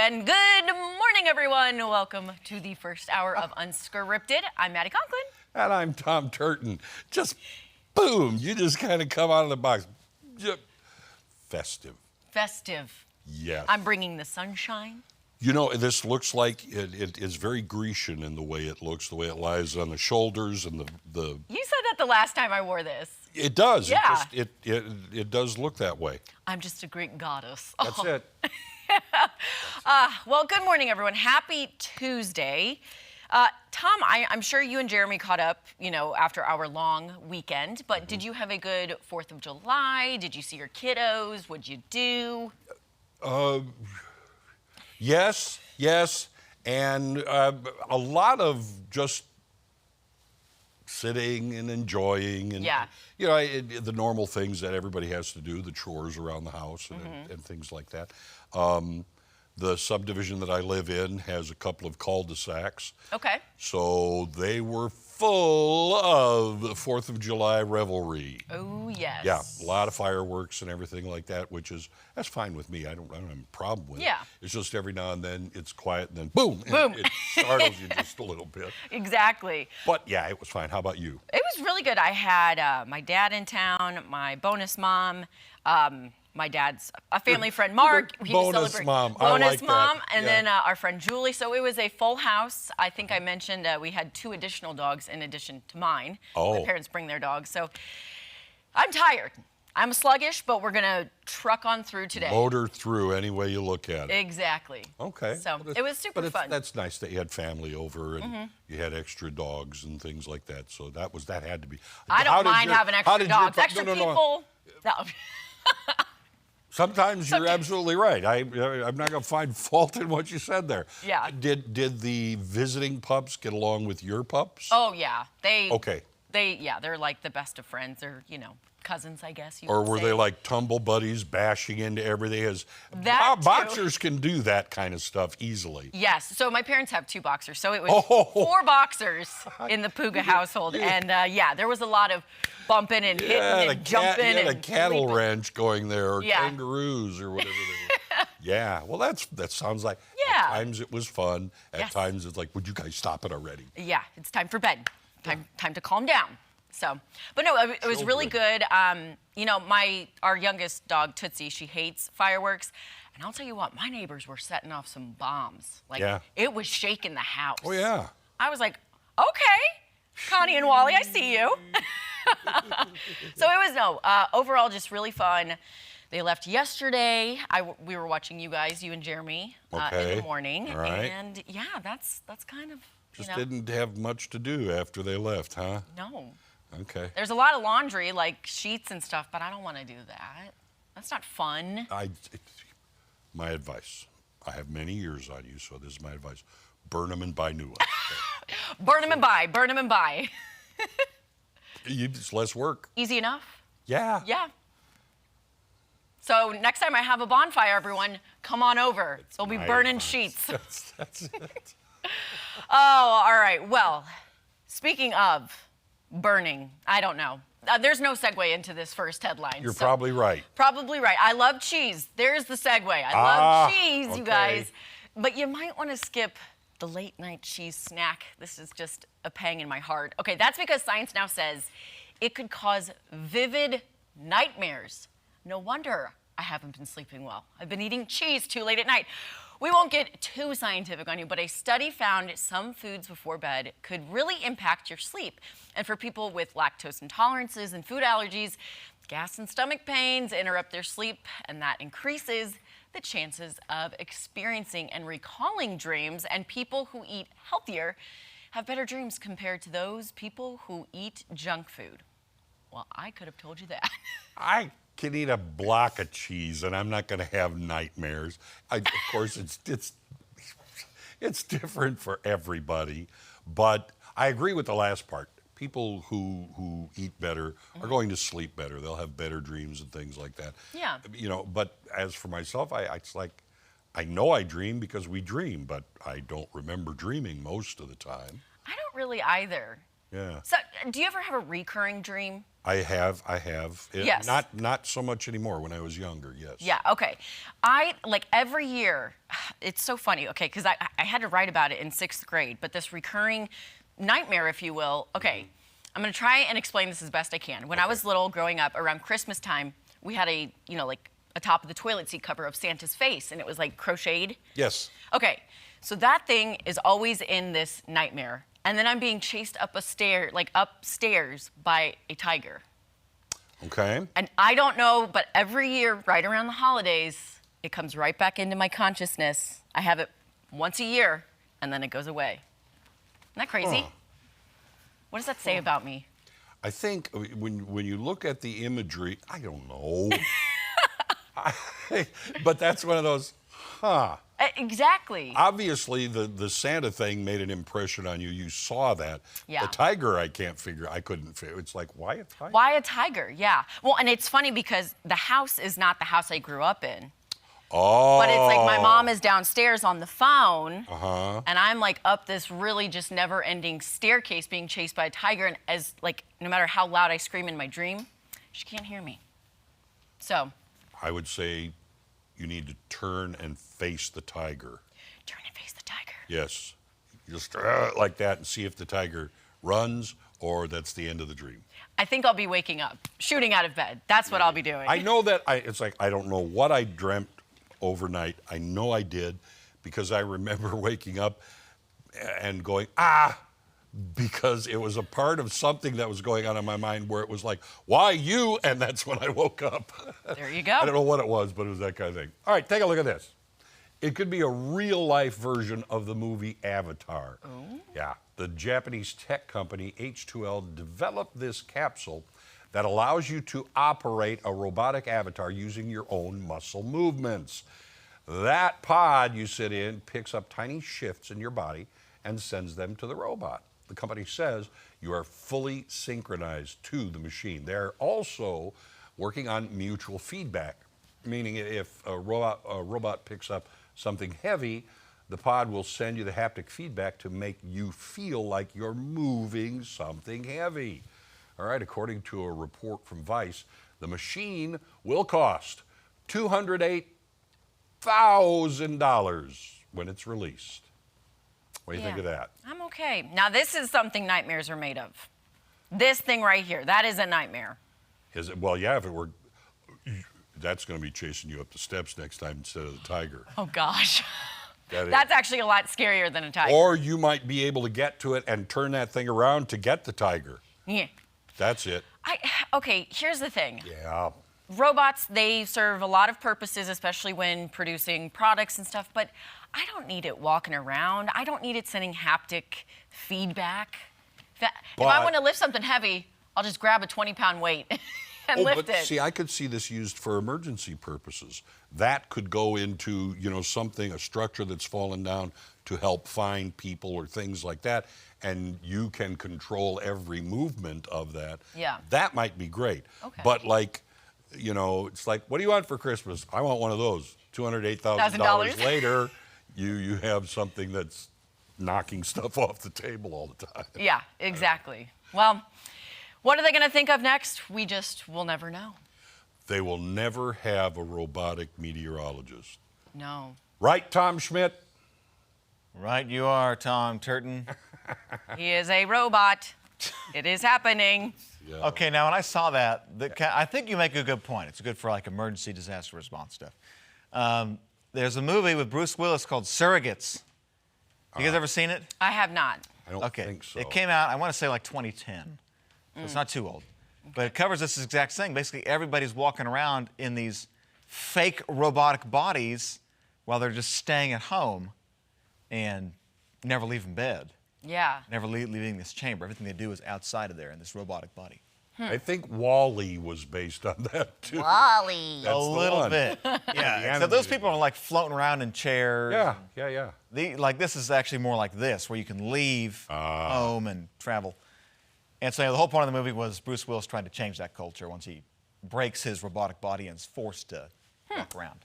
And good morning, everyone. Welcome to the first hour of Unscripted. I'm Maddie Conklin. And I'm Tom Turton. Just boom, you just kind of come out of the box. Festive. Festive. Yes. I'm bringing the sunshine. You know, this looks like it is very Grecian in the way it looks, the way it lies on the shoulders and the. You said that the last time I wore this. It does. Yeah. It does look that way. I'm just a Greek goddess. That's it. Well, good morning, everyone. Happy Tuesday. Tom, I'm sure you and Jeremy caught up, after our long weekend, but did you have a good 4th of July? Did you see your kiddos? What'd you do? Yes, and a lot of just sitting and enjoying and the normal things that everybody has to do, the chores around the house and things like that. The subdivision that I live in has a couple of cul-de-sacs. Okay. So they were full of the 4th of July revelry. Oh, yes. Yeah, a lot of fireworks and everything like that, that's fine with me. I don't have a problem with it. It's just every now and then it's quiet and then boom. Boom. It startles you just a little bit. Exactly. But yeah, it was fine. How about you? It was really good. I had my dad in town, my bonus mom, my dad's a family friend, Mark. Bonus mom. Bonus I like mom, that. and then our friend Julie. So it was a full house. I think I mentioned we had 2 additional dogs in addition to mine. Oh. My parents bring their dogs. So I'm tired. I'm sluggish, but we're going to truck on through today. Motor through any way you look at it. Exactly. Okay. So it was super fun. That's nice that you had family over and you had extra dogs and things like that. So that had to be. I don't mind having extra dogs. Extra people. No. Sometimes you're absolutely right. I'm not going to find fault in what you said there. Yeah. Did the visiting pups get along with your pups? Oh, yeah. Okay. They're like the best of friends. They're, cousins, I guess you Or could were say. they like tumble buddies bashing into everything? That too. Boxers can do that kind of stuff easily. Yes. So my parents have 2 boxers. So it was 4 boxers in the Puga household. And there was a lot of bumping and hitting and jumping. You had and a cattle leaping. ranch going there, or kangaroos or whatever they were. Yeah. Well, that sounds like. Yeah. At times it was fun. At Yes. times it's like, would you guys stop it already? Yeah. It's time for bed. Time to calm down. So, but no, it was really good. Our youngest dog, Tootsie, she hates fireworks. And I'll tell you what, my neighbors were setting off some bombs. It was shaking the house. Oh, yeah. I was like, okay, Connie and Wally, I see you. So it was, overall just really fun. They left yesterday. We were watching you and Jeremy in the morning. All right. And that's kind of, Just didn't have much to do after they left, huh? No. Okay. There's a lot of laundry, like sheets and stuff, but I don't want to do that. That's not fun. My advice. I have many years on you, so this is my advice. Burn them and buy new ones. Burn them and buy. Burn them and buy. It's less work. Easy enough? Yeah. Yeah. So next time I have a bonfire, everyone, come on over. They'll be burning sheets. That's it. Oh, all right. Well, speaking of burning, I don't know. There's no segue into this first headline. You're probably right. Probably right. I love cheese. There's the segue. I love cheese, you guys. But you might want to skip the late night cheese snack. This is just a pang in my heart. Okay, that's because science now says it could cause vivid nightmares. No wonder I haven't been sleeping well. I've been eating cheese too late at night. We won't get too scientific on you, but a study found some foods before bed could really impact your sleep. And for people with lactose intolerances and food allergies, gas and stomach pains interrupt their sleep, and that increases the chances of experiencing and recalling dreams. And people who eat healthier have better dreams compared to those people who eat junk food. Well, I could have told you that. I can eat a block of cheese and I'm not going to have nightmares. Of course, it's different for everybody, but I agree with the last part. People who eat better are going to sleep better. They'll have better dreams and things like that. Yeah. But as for myself, it's like I know I dream because we dream, but I don't remember dreaming most of the time. I don't really either. Yeah. So, do you ever have a recurring dream? I have. Yes. Not so much anymore. When I was younger, yes. Yeah, okay. Every year, it's so funny, okay, because I had to write about it in 6th grade, but this recurring nightmare, if you will. Okay, I'm going to try and explain this as best I can. When I was little, growing up, around Christmas time, we had a, like a top of the toilet seat cover of Santa's face, and it was like crocheted. Yes. Okay, so that thing is always in this nightmare. And then I'm being chased up a stair, like upstairs by a tiger. Okay. And I don't know, but every year, right around the holidays, it comes right back into my consciousness. I have it once a year, and then it goes away. Isn't that crazy? Huh. What does that say about me? I think when you look at the imagery, I don't know. But that's one of those, huh. Exactly. Obviously, the Santa thing made an impression on you. You saw that. Yeah. The tiger, I couldn't figure. It's like, why a tiger? Why a tiger? Yeah. Well, and it's funny because the house is not the house I grew up in. Oh. But it's like my mom is downstairs on the phone, Uh-huh. and I'm like up this really just never-ending staircase being chased by a tiger, and as like no matter how loud I scream in my dream, she can't hear me. So. I would say you need to turn and face the tiger. Turn and face the tiger. Yes. Just like that and see if the tiger runs or that's the end of the dream. I think I'll be waking up, shooting out of bed. That's what I'll be doing. I know that it's like, I don't know what I dreamt overnight. I know I did because I remember waking up and going, because it was a part of something that was going on in my mind where it was like, why you? And that's when I woke up. There you go. I don't know what it was, but it was that kind of thing. All right, take a look at this. It could be a real-life version of the movie Avatar. Oh. Yeah, the Japanese tech company H2L developed this capsule that allows you to operate a robotic avatar using your own muscle movements. That pod you sit in picks up tiny shifts in your body and sends them to the robot. The company says you are fully synchronized to the machine. They're also working on mutual feedback, meaning if a robot picks up something heavy, the pod will send you the haptic feedback to make you feel like you're moving something heavy. All right, according to a report from Vice, the machine will cost $208,000 when it's released. What do you think of that? I'm okay. Now, this is something nightmares are made of. This thing right here, that is a nightmare. Is it? Well, yeah, if it were, that's going to be chasing you up the steps next time instead of the tiger. Oh, gosh. That is. That's actually a lot scarier than a tiger. Or you might be able to get to it and turn that thing around to get the tiger. Yeah. That's it. Okay, here's the thing. Yeah. Robots, they serve a lot of purposes, especially when producing products and stuff, but I don't need it walking around. I don't need it sending haptic feedback. If I want to lift something heavy, I'll just grab a 20-pound weight and lift but it. see, I could see this used for emergency purposes. That could go into, something, a structure that's fallen down to help find people or things like that, and you can control every movement of that. Yeah. That might be great. Okay. But it's like, what do you want for Christmas? I want one of those. $208,000 later, you have something that's knocking stuff off the table all the time. Yeah, exactly. Well, what are they going to think of next? We just will never know. They will never have a robotic meteorologist. No. Right, Tom Schmidt? Right you are, Tom Turton. He is a robot. It is happening. Yeah. Okay, now when I saw that, I think you make a good point. It's good for like emergency disaster response stuff. There's a movie with Bruce Willis called Surrogates. You guys ever seen it? I have not. I don't think so. It came out, I want to say like 2010. So it's not too old. But it covers this exact thing. Basically, everybody's walking around in these fake robotic bodies while they're just staying at home and never leaving bed, Yeah. never leaving this chamber. Everything they do is outside of there in this robotic body. I think Wall-E was based on that, too. Wall-E. That's A the little one. bit. Yeah. So those animated people are like floating around in chairs. Yeah. This is actually more like this, where you can leave home and travel. And so the whole point of the movie was Bruce Willis trying to change that culture once he breaks his robotic body and is forced to walk around.